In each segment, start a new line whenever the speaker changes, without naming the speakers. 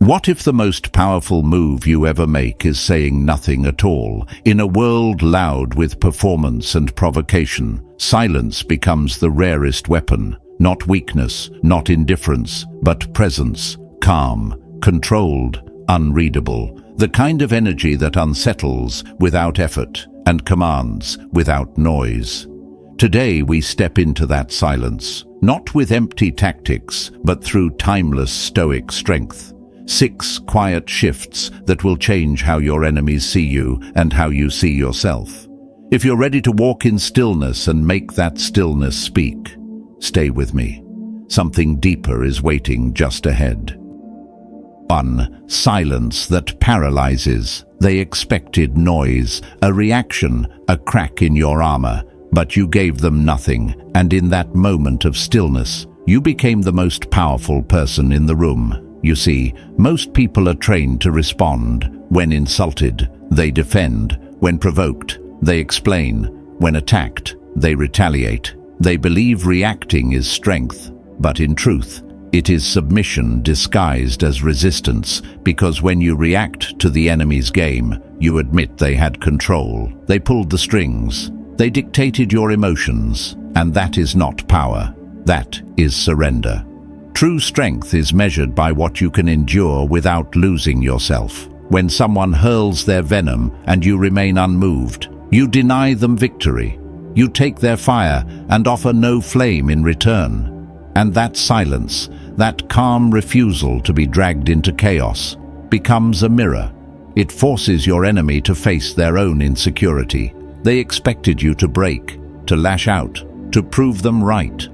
What if the most powerful move you ever make is saying nothing at all? In a world loud with performance and provocation, silence becomes the rarest weapon. Not weakness, not indifference, but presence, calm, controlled, unreadable. The kind of energy that unsettles without effort and commands without noise. Today we step into that silence, not with empty tactics, but through timeless stoic strength. 6 quiet shifts that will change how your enemies see you and how you see yourself. If you're ready to walk in stillness and make that stillness speak, stay with me. Something deeper is waiting just ahead. 1. Silence that paralyzes. They expected noise, a reaction, a crack in your armor, but you gave them nothing, and in that moment of stillness, you became the most powerful person in the room. You see, most people are trained to respond. When insulted, they defend. When provoked, they explain. When attacked, they retaliate. They believe reacting is strength, but in truth, it is submission disguised as resistance, because when you react to the enemy's game, you admit they had control. They pulled the strings. They dictated your emotions, and that is not power. That is surrender. True strength is measured by what you can endure without losing yourself. When someone hurls their venom and you remain unmoved, you deny them victory. You take their fire and offer no flame in return. And that silence, that calm refusal to be dragged into chaos, becomes a mirror. It forces your enemy to face their own insecurity. They expected you to break, to lash out, to prove them right.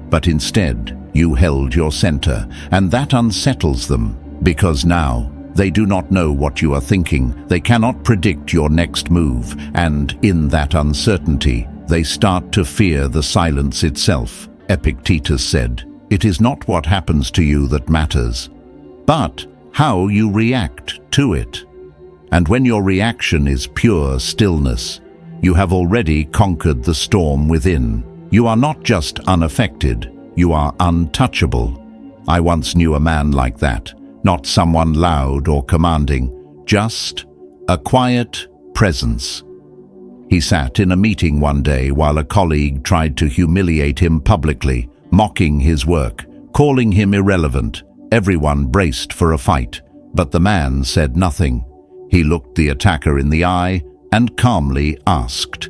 But instead, you held your center, and that unsettles them, because now they do not know what you are thinking. They cannot predict your next move, and in that uncertainty, they start to fear the silence itself. Epictetus said, "It is not what happens to you that matters, but how you react to it." And when your reaction is pure stillness, you have already conquered the storm within. You are not just unaffected, you are untouchable. I once knew a man like that, not someone loud or commanding, just a quiet presence. He sat in a meeting one day while a colleague tried to humiliate him publicly, mocking his work, calling him irrelevant. Everyone braced for a fight, but the man said nothing. He looked the attacker in the eye and calmly asked,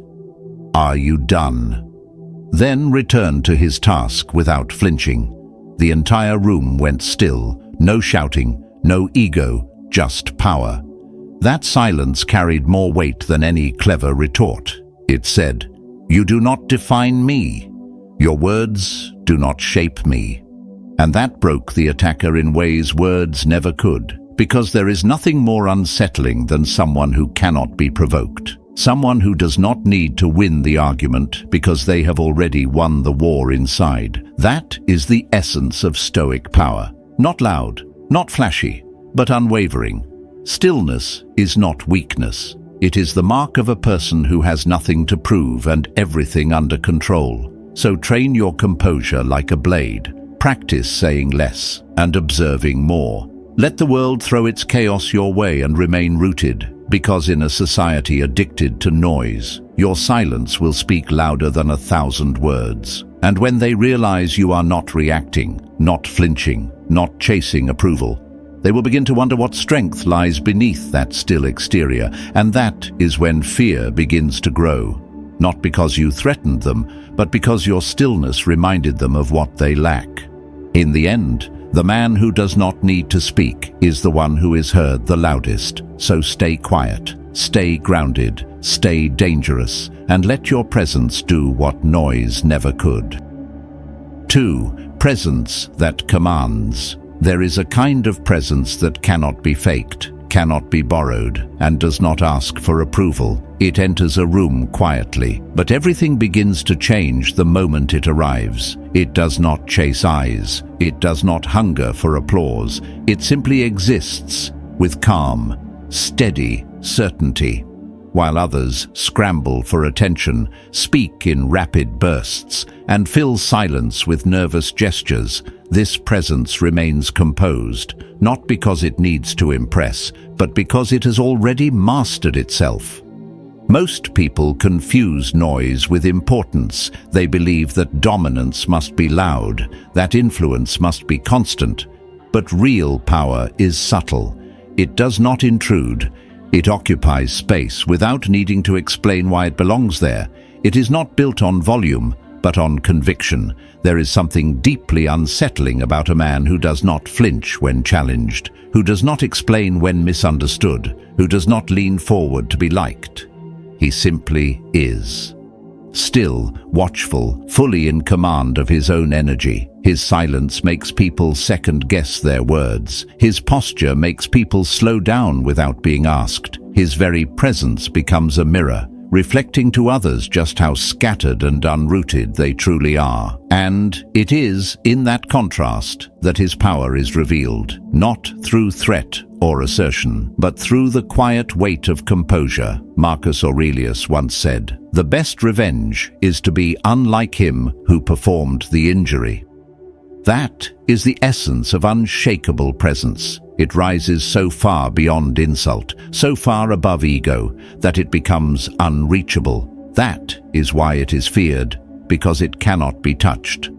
"Are you done?" Then returned to his task without flinching. The entire room went still, no shouting, no ego, just power. That silence carried more weight than any clever retort. It said, "You do not define me. Your words do not shape me." And that broke the attacker in ways words never could, because there is nothing more unsettling than someone who cannot be provoked. Someone who does not need to win the argument because they have already won the war inside. That is the essence of Stoic power. Not loud, not flashy, but unwavering. Stillness is not weakness. It is the mark of a person who has nothing to prove and everything under control. So train your composure like a blade. Practice saying less and observing more. Let the world throw its chaos your way and remain rooted, because in a society addicted to noise, your silence will speak louder than 1,000 words. And when they realize you are not reacting, not flinching, not chasing approval, they will begin to wonder what strength lies beneath that still exterior, and that is when fear begins to grow. Not because you threatened them, but because your stillness reminded them of what they lack. In the end, the man who does not need to speak is the one who is heard the loudest. So stay quiet, stay grounded, stay dangerous, and let your presence do what noise never could. 2. Presence that commands. There is a kind of presence that cannot be faked, cannot be borrowed, and does not ask for approval. It enters a room quietly, but everything begins to change the moment it arrives. It does not chase eyes. It does not hunger for applause. It simply exists with calm, steady certainty. while others scramble for attention, speak in rapid bursts, and fill silence with nervous gestures, this presence remains composed, not because it needs to impress, but because it has already mastered itself. Most people confuse noise with importance. They believe that dominance must be loud, that influence must be constant. But real power is subtle. It does not intrude. It occupies space without needing to explain why it belongs there. It is not built on volume, but on conviction. There is something deeply unsettling about a man who does not flinch when challenged, who does not explain when misunderstood, who does not lean forward to be liked. He simply is. Still, watchful, fully in command of his own energy. His silence makes people second-guess their words. His posture makes people slow down without being asked. His very presence becomes a mirror, reflecting to others just how scattered and unrooted they truly are. And it is in that contrast that his power is revealed, not through threat or assertion, but through the quiet weight of composure. Marcus Aurelius once said, "The best revenge is to be unlike him who performed the injury." That is the essence of unshakable presence. It rises so far beyond insult, so far above ego, that it becomes unreachable. That is why it is feared, because it cannot be touched.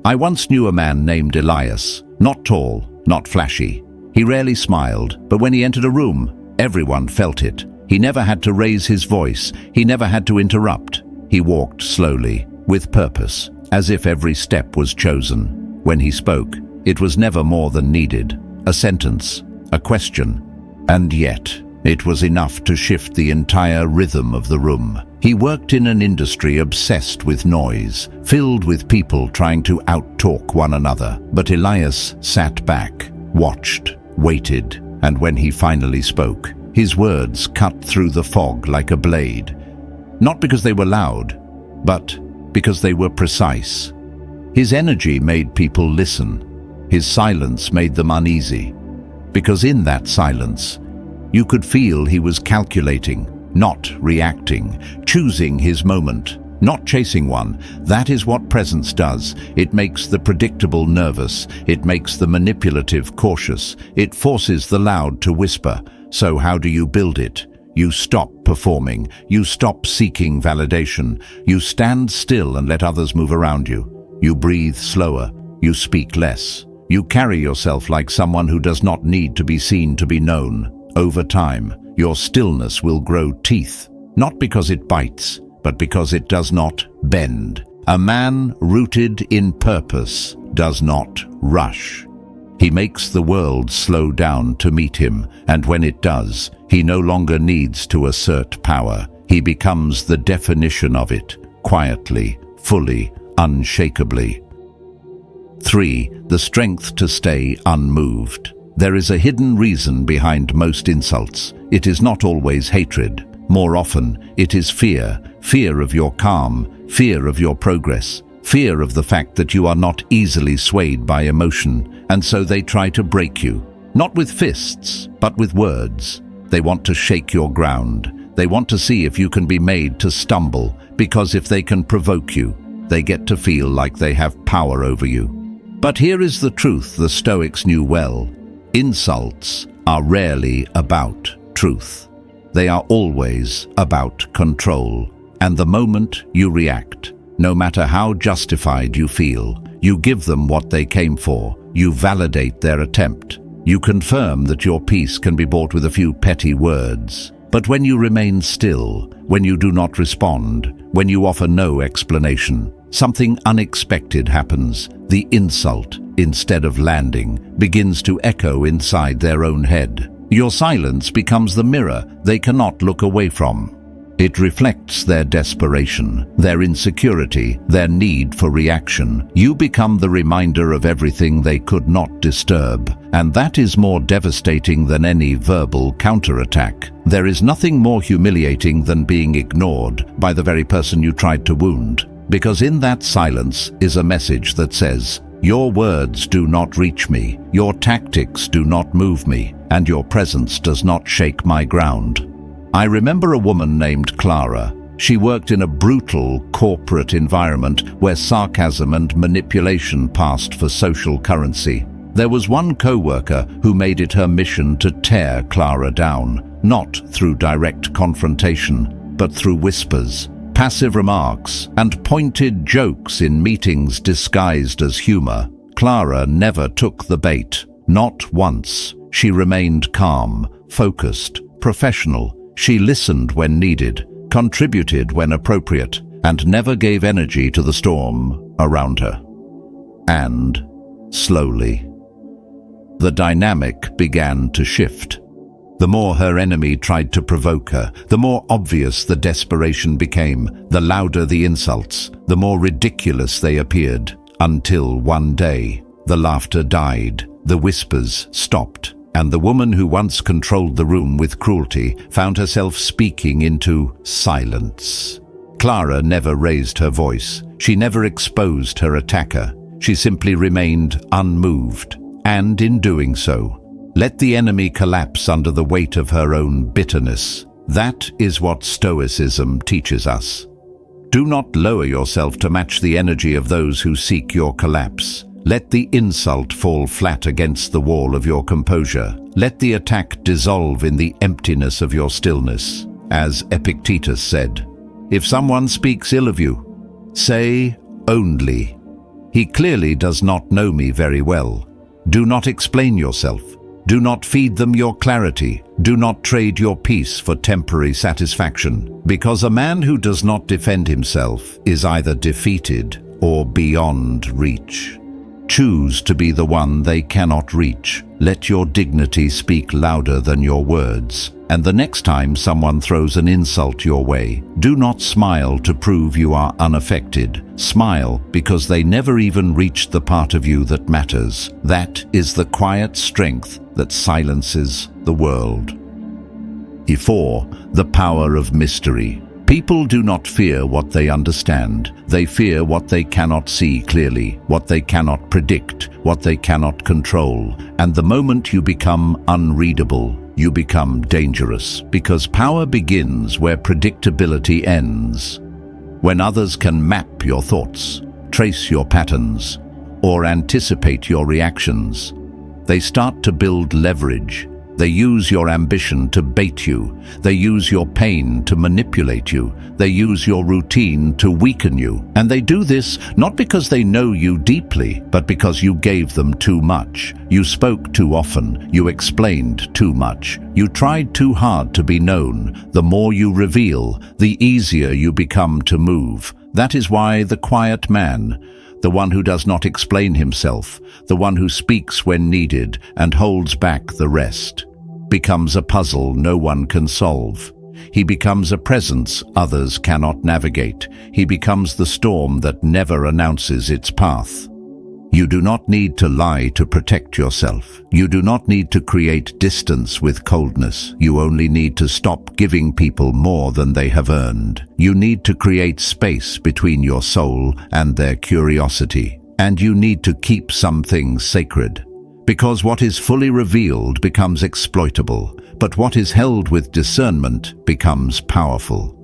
I once knew a man named Elias, not tall, not flashy. He rarely smiled, but when he entered a room, everyone felt it. He never had to raise his voice. He never had to interrupt. He walked slowly, with purpose, as if every step was chosen. When he spoke, it was never more than needed. A sentence, a question. And yet, it was enough to shift the entire rhythm of the room. He worked in an industry obsessed with noise, filled with people trying to out-talk one another. But Elias sat back, watched, waited, and when he finally spoke, his words cut through the fog like a blade. Not because they were loud, but because they were precise. His energy made people listen. His silence made them uneasy. Because in that silence, you could feel he was calculating, not reacting, choosing his moment, not chasing one. That is what presence does. It makes the predictable nervous. It makes the manipulative cautious. It forces the loud to whisper. So how do you build it? You stop performing. You stop seeking validation. You stand still and let others move around you. You breathe slower. You speak less. You carry yourself like someone who does not need to be seen to be known. Over time, your stillness will grow teeth, not because it bites, but because it does not bend. A man rooted in purpose does not rush. He makes the world slow down to meet him, and when it does, he no longer needs to assert power. He becomes the definition of it, quietly, fully, unshakably. 3. The strength to stay unmoved. There is a hidden reason behind most insults. It is not always hatred. More often, it is fear. Fear of your calm, fear of your progress, fear of the fact that you are not easily swayed by emotion, and so they try to break you. Not with fists, but with words. They want to shake your ground. They want to see if you can be made to stumble, because if they can provoke you, they get to feel like they have power over you. But here is the truth the Stoics knew well. Insults are rarely about truth. They are always about control. And the moment you react, no matter how justified you feel, you give them what they came for. You validate their attempt. You confirm that your peace can be bought with a few petty words. But when you remain still, when you do not respond, when you offer no explanation, something unexpected happens. The insult, instead of landing, begins to echo inside their own head. Your silence becomes the mirror they cannot look away from. It reflects their desperation, their insecurity, their need for reaction. You become the reminder of everything they could not disturb, and that is more devastating than any verbal counterattack. There is nothing more humiliating than being ignored by the very person you tried to wound, because in that silence is a message that says, "Your words do not reach me, your tactics do not move me, and your presence does not shake my ground." I remember a woman named Clara. She worked in a brutal corporate environment where sarcasm and manipulation passed for social currency. There was one co-worker who made it her mission to tear Clara down, not through direct confrontation, but through whispers, passive remarks, and pointed jokes in meetings disguised as humor. Clara never took the bait, not once. She remained calm, focused, professional. She listened when needed, contributed when appropriate, and never gave energy to the storm around her. And, slowly, the dynamic began to shift. The more her enemy tried to provoke her, the more obvious the desperation became, the louder the insults, the more ridiculous they appeared, until one day, the laughter died, the whispers stopped, and the woman who once controlled the room with cruelty found herself speaking into silence. Clara never raised her voice. She never exposed her attacker. She simply remained unmoved. And in doing so, let the enemy collapse under the weight of her own bitterness. That is what Stoicism teaches us. Do not lower yourself to match the energy of those who seek your collapse. Let the insult fall flat against the wall of your composure. Let the attack dissolve in the emptiness of your stillness. As Epictetus said, if someone speaks ill of you, say only, he clearly does not know me very well. Do not explain yourself. Do not feed them your clarity. Do not trade your peace for temporary satisfaction, because a man who does not defend himself is either defeated or beyond reach. Choose to be the one they cannot reach. Let your dignity speak louder than your words. And the next time someone throws an insult your way, do not smile to prove you are unaffected. Smile because they never even reached the part of you that matters. That is the quiet strength that silences the world. 4. The power of mystery. People do not fear what they understand. They fear what they cannot see clearly, what they cannot predict, what they cannot control. And the moment you become unreadable, you become dangerous, because power begins where predictability ends. When others can map your thoughts, trace your patterns, or anticipate your reactions, they start to build leverage. They use your ambition to bait you. They use your pain to manipulate you. They use your routine to weaken you. And they do this not because they know you deeply, but because you gave them too much. You spoke too often. You explained too much. You tried too hard to be known. The more you reveal, the easier you become to move. That is why the quiet man, the one who does not explain himself, the one who speaks when needed and holds back the rest, becomes a puzzle no one can solve. He becomes a presence others cannot navigate. He becomes the storm that never announces its path. You do not need to lie to protect yourself. You do not need to create distance with coldness. You only need to stop giving people more than they have earned. You need to create space between your soul and their curiosity. And you need to keep some things sacred. Because what is fully revealed becomes exploitable, but what is held with discernment becomes powerful.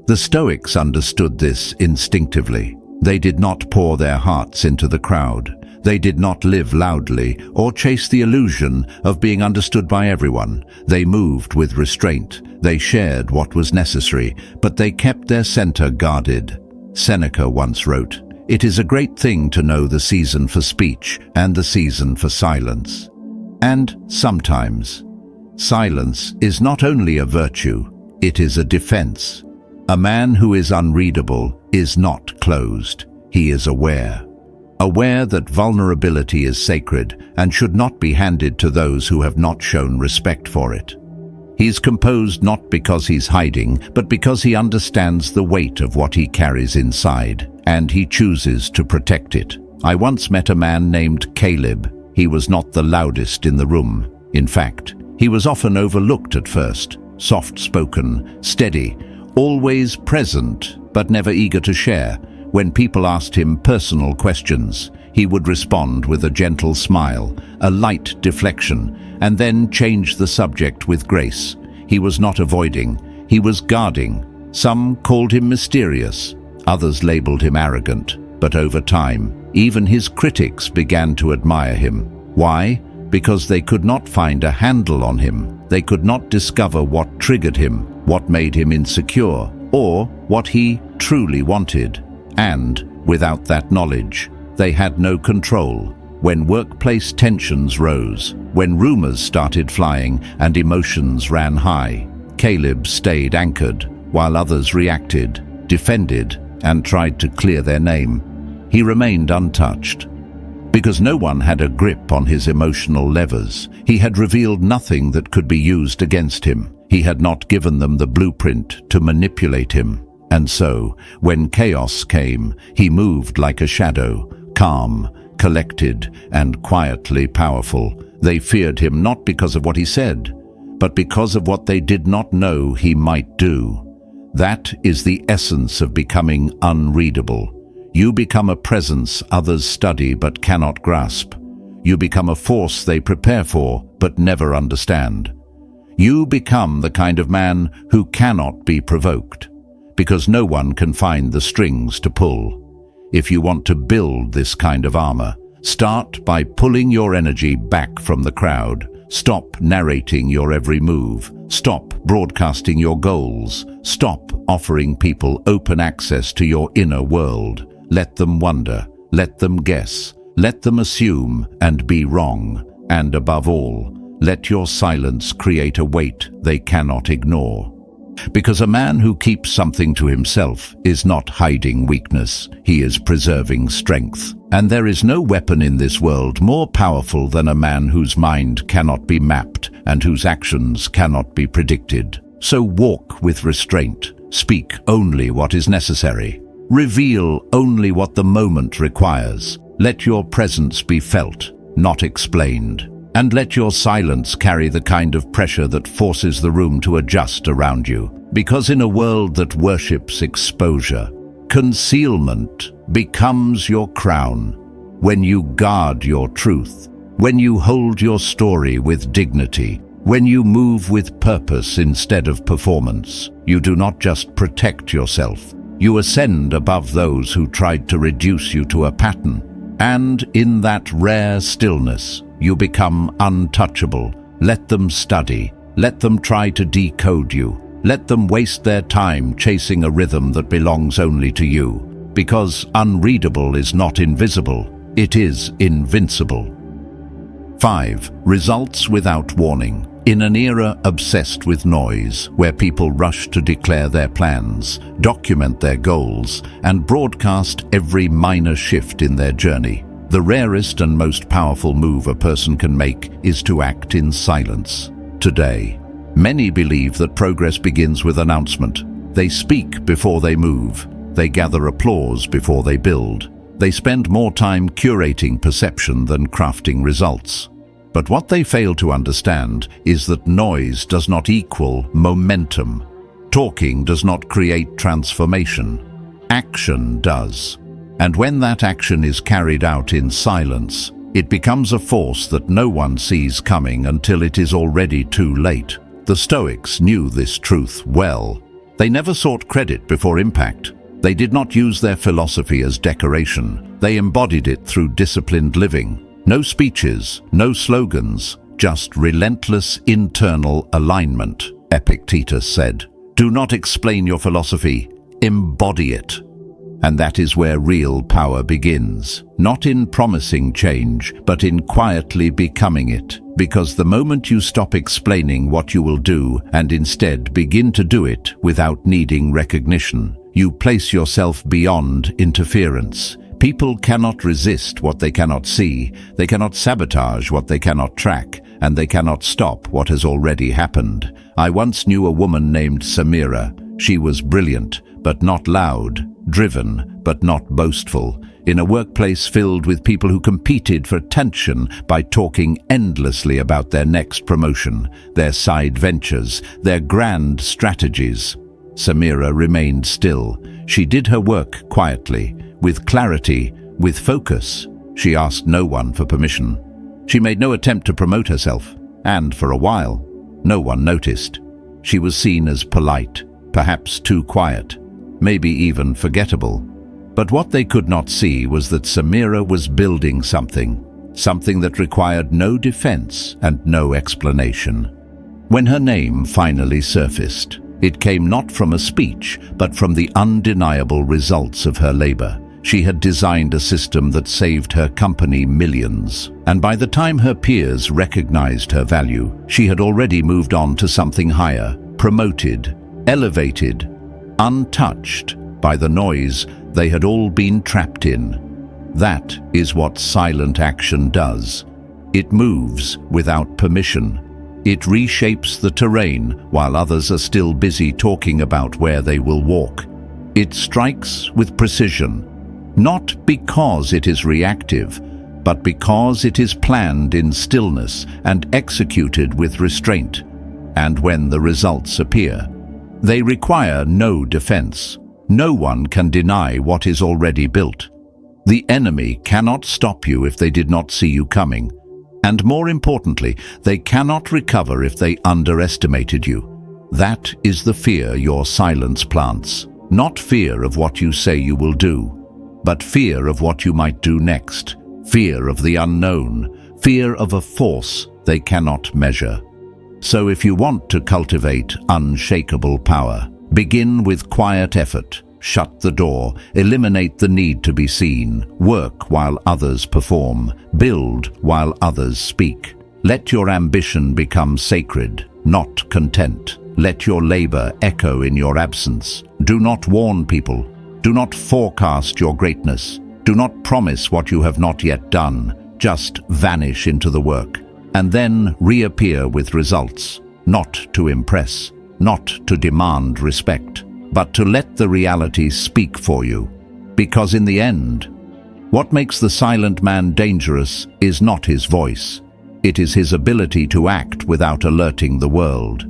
The Stoics understood this instinctively. They did not pour their hearts into the crowd. They did not live loudly or chase the illusion of being understood by everyone. They moved with restraint. They shared what was necessary, but they kept their center guarded. Seneca once wrote, "It is a great thing to know the season for speech and the season for silence." And sometimes, silence is not only a virtue, it is a defense. A man who is unreadable is not closed. He is aware. Aware that vulnerability is sacred and should not be handed to those who have not shown respect for it. He's composed not because he's hiding, but because he understands the weight of what he carries inside, and he chooses to protect it. I once met a man named Caleb. He was not the loudest in the room. In fact, he was often overlooked at first. Soft-spoken, steady, always present, but never eager to share. When people asked him personal questions, he would respond with a gentle smile, a light deflection, and then change the subject with grace. He was not avoiding. He was guarding. Some called him mysterious, others labeled him arrogant. But over time, even his critics began to admire him. Why? Because they could not find a handle on him. They could not discover what triggered him, what made him insecure, or what he truly wanted. And, without that knowledge, they had no control. When workplace tensions rose, when rumors started flying and emotions ran high, Caleb stayed anchored, while others reacted, defended, and tried to clear their name. He remained untouched. Because no one had a grip on his emotional levers, he had revealed nothing that could be used against him. He had not given them the blueprint to manipulate him. And so, when chaos came, he moved like a shadow, calm, collected, and quietly powerful. They feared him not because of what he said, but because of what they did not know he might do. That is the essence of becoming unreadable. You become a presence others study but cannot grasp. You become a force they prepare for but never understand. You become the kind of man who cannot be provoked, because no one can find the strings to pull. If you want to build this kind of armor, start by pulling your energy back from the crowd. Stop narrating your every move. Stop broadcasting your goals. Stop offering people open access to your inner world. Let them wonder. Let them guess. Let them assume and be wrong. And above all, let your silence create a weight they cannot ignore. Because a man who keeps something to himself is not hiding weakness, he is preserving strength. And there is no weapon in this world more powerful than a man whose mind cannot be mapped and whose actions cannot be predicted. So walk with restraint, speak only what is necessary, reveal only what the moment requires. Let your presence be felt, not explained. And let your silence carry the kind of pressure that forces the room to adjust around you. Because in a world that worships exposure, concealment becomes your crown. When you guard your truth, when you hold your story with dignity, when you move with purpose instead of performance, you do not just protect yourself, you ascend above those who tried to reduce you to a pattern. And in that rare stillness, you become untouchable. Let them study. Let them try to decode you. Let them waste their time chasing a rhythm that belongs only to you. Because unreadable is not invisible, it is invincible. 5. Results without warning. In an era obsessed with noise, where people rush to declare their plans, document their goals, and broadcast every minor shift in their journey, the rarest and most powerful move a person can make is to act in silence. Today, many believe that progress begins with announcement. They speak before they move. They gather applause before they build. They spend more time curating perception than crafting results. But what they fail to understand is that noise does not equal momentum. Talking does not create transformation. Action does. And when that action is carried out in silence, it becomes a force that no one sees coming until it is already too late. The Stoics knew this truth well. They never sought credit before impact. They did not use their philosophy as decoration. They embodied it through disciplined living. No speeches, no slogans, just relentless internal alignment. Epictetus said, "Do not explain your philosophy, embody it." And that is where real power begins, not in promising change, but in quietly becoming it. Because the moment you stop explaining what you will do and instead begin to do it without needing recognition, you place yourself beyond interference. People cannot resist what they cannot see, they cannot sabotage what they cannot track, and they cannot stop what has already happened. I once knew a woman named Samira. She was brilliant, but not loud, driven, but not boastful, in a workplace filled with people who competed for attention by talking endlessly about their next promotion, their side ventures, their grand strategies. Samira remained still. She did her work quietly, with clarity, with focus. She asked no one for permission. She made no attempt to promote herself, and for a while, no one noticed. She was seen as polite, perhaps too quiet, maybe even forgettable. But what they could not see was that Samira was building something that required no defense and no explanation. When her name finally surfaced, it came not from a speech, but from the undeniable results of her labor. She had designed a system that saved her company millions, and by the time her peers recognized her value, she had already moved on to something higher, promoted, elevated, untouched by the noise they had all been trapped in. That is what silent action does. It moves without permission. It reshapes the terrain while others are still busy talking about where they will walk. It strikes with precision, not because it is reactive, but because it is planned in stillness and executed with restraint. And when the results appear, they require no defense. No one can deny what is already built. The enemy cannot stop you if they did not see you coming. And more importantly, they cannot recover if they underestimated you. That is the fear your silence plants. Not fear of what you say you will do, but fear of what you might do next. Fear of the unknown. Fear of a force they cannot measure. So if you want to cultivate unshakable power, begin with quiet effort. Shut the door, eliminate the need to be seen, work while others perform, build while others speak. Let your ambition become sacred, not content. Let your labor echo in your absence. Do not warn people. Do not forecast your greatness. Do not promise what you have not yet done. Just vanish into the work, and then reappear with results, not to impress, not to demand respect, but to let the reality speak for you. Because in the end, what makes the silent man dangerous is not his voice. It is his ability to act without alerting the world.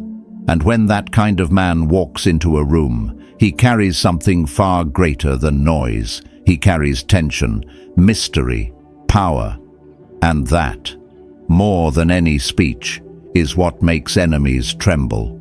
And when that kind of man walks into a room, he carries something far greater than noise. He carries tension, mystery, power. And that, more than any speech, is what makes enemies tremble.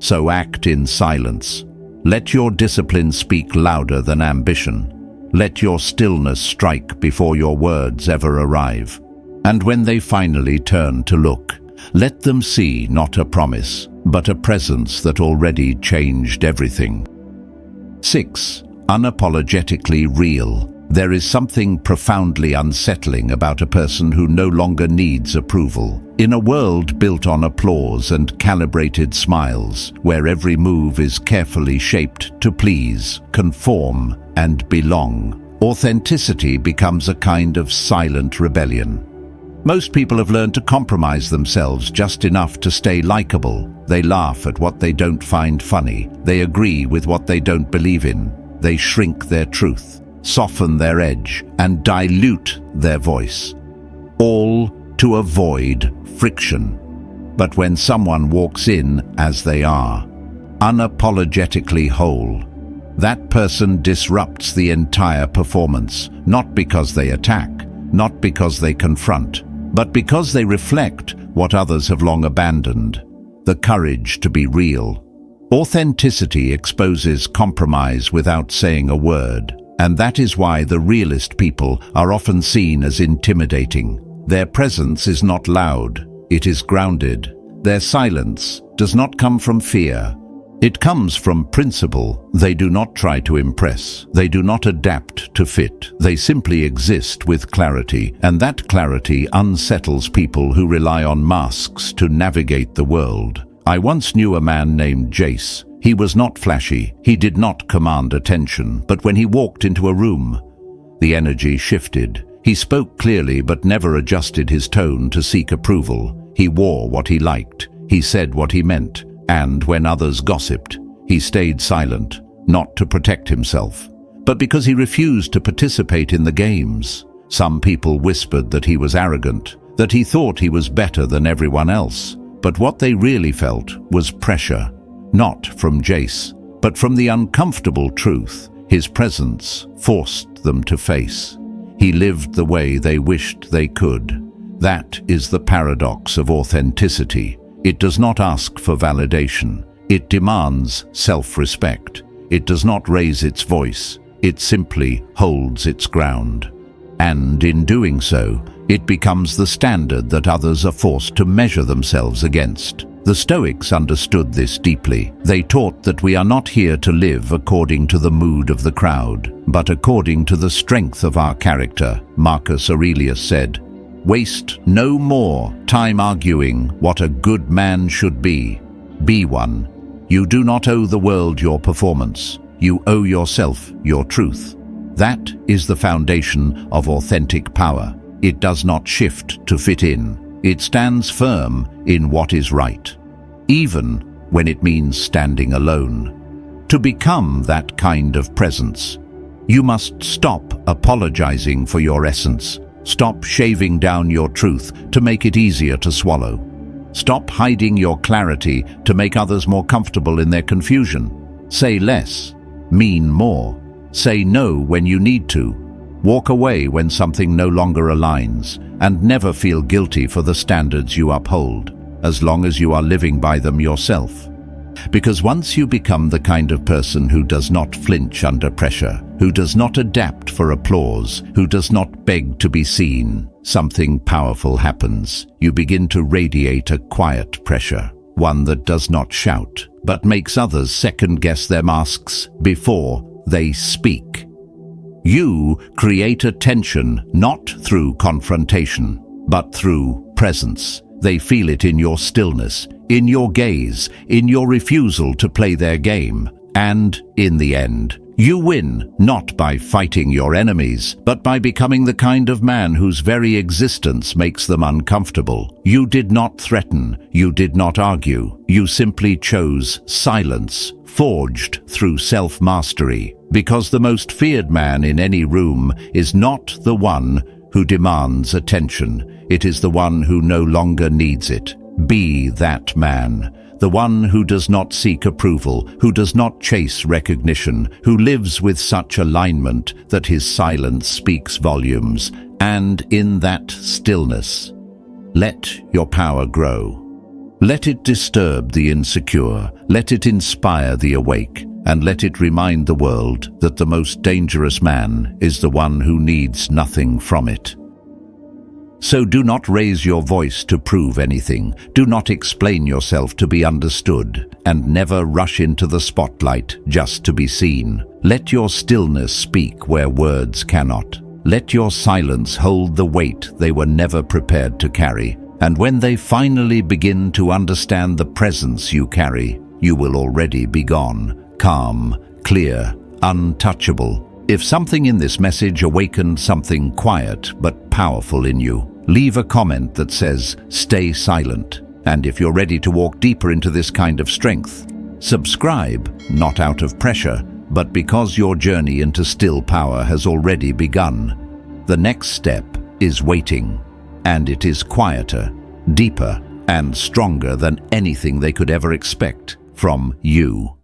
So act in silence. Let your discipline speak louder than ambition. Let your stillness strike before your words ever arrive. And when they finally turn to look, let them see not a promise, but a presence that already changed everything. 6. Unapologetically real. There is something profoundly unsettling about a person who no longer needs approval. In a world built on applause and calibrated smiles, where every move is carefully shaped to please, conform, and belong, authenticity becomes a kind of silent rebellion. Most people have learned to compromise themselves just enough to stay likable. They laugh at what they don't find funny. They agree with what they don't believe in. They shrink their truth, soften their edge, and dilute their voice, all to avoid friction. But when someone walks in as they are, unapologetically whole, that person disrupts the entire performance, not because they attack, not because they confront, but because they reflect what others have long abandoned: the courage to be real. Authenticity exposes compromise without saying a word. And that is why the realist people are often seen as intimidating. Their presence is not loud, it is grounded. Their silence does not come from fear. It comes from principle. They do not try to impress. They do not adapt to fit. They simply exist with clarity, and that clarity unsettles people who rely on masks to navigate the world. I once knew a man named Jace. He was not flashy, he did not command attention, but when he walked into a room, the energy shifted. He spoke clearly but never adjusted his tone to seek approval. He wore what he liked, he said what he meant, and when others gossiped, he stayed silent, not to protect himself, but because he refused to participate in the games. Some people whispered that he was arrogant, that he thought he was better than everyone else, but what they really felt was pressure. Not from Jace, but from the uncomfortable truth his presence forced them to face. He lived the way they wished they could. That is the paradox of authenticity. It does not ask for validation. It demands self-respect. It does not raise its voice. It simply holds its ground. And in doing so, it becomes the standard that others are forced to measure themselves against. The Stoics understood this deeply. They taught that we are not here to live according to the mood of the crowd, but according to the strength of our character. Marcus Aurelius said, "Waste no more time arguing what a good man should be. Be one. You do not owe the world your performance. You owe yourself your truth." That is the foundation of authentic power. It does not shift to fit in. It stands firm in what is right, even when it means standing alone. To become that kind of presence, you must stop apologizing for your essence. Stop shaving down your truth to make it easier to swallow. Stop hiding your clarity to make others more comfortable in their confusion. Say less, mean more. Say no when you need to. Walk away when something no longer aligns, and never feel guilty for the standards you uphold, as long as you are living by them yourself. Because once you become the kind of person who does not flinch under pressure, who does not adapt for applause, who does not beg to be seen, something powerful happens. You begin to radiate a quiet pressure, one that does not shout, but makes others second-guess their masks before they speak. You create a tension not through confrontation, but through presence. They feel it in your stillness, in your gaze, in your refusal to play their game. And, in the end, you win not by fighting your enemies, but by becoming the kind of man whose very existence makes them uncomfortable. You did not threaten, you did not argue, you simply chose silence, forged through self-mastery. Because the most feared man in any room is not the one who demands attention. It is the one who no longer needs it. Be that man. The one who does not seek approval, who does not chase recognition, who lives with such alignment that his silence speaks volumes. And in that stillness, let your power grow. Let it disturb the insecure. Let it inspire the awake. And let it remind the world that the most dangerous man is the one who needs nothing from it. So do not raise your voice to prove anything. Do not explain yourself to be understood, and never rush into the spotlight just to be seen. Let your stillness speak where words cannot. Let your silence hold the weight they were never prepared to carry. And when they finally begin to understand the presence you carry, you will already be gone. Calm, clear, untouchable. If something in this message awakened something quiet but powerful in you, leave a comment that says, "Stay silent." And if you're ready to walk deeper into this kind of strength, subscribe, not out of pressure, but because your journey into still power has already begun. The next step is waiting, and it is quieter, deeper, and stronger than anything they could ever expect from you.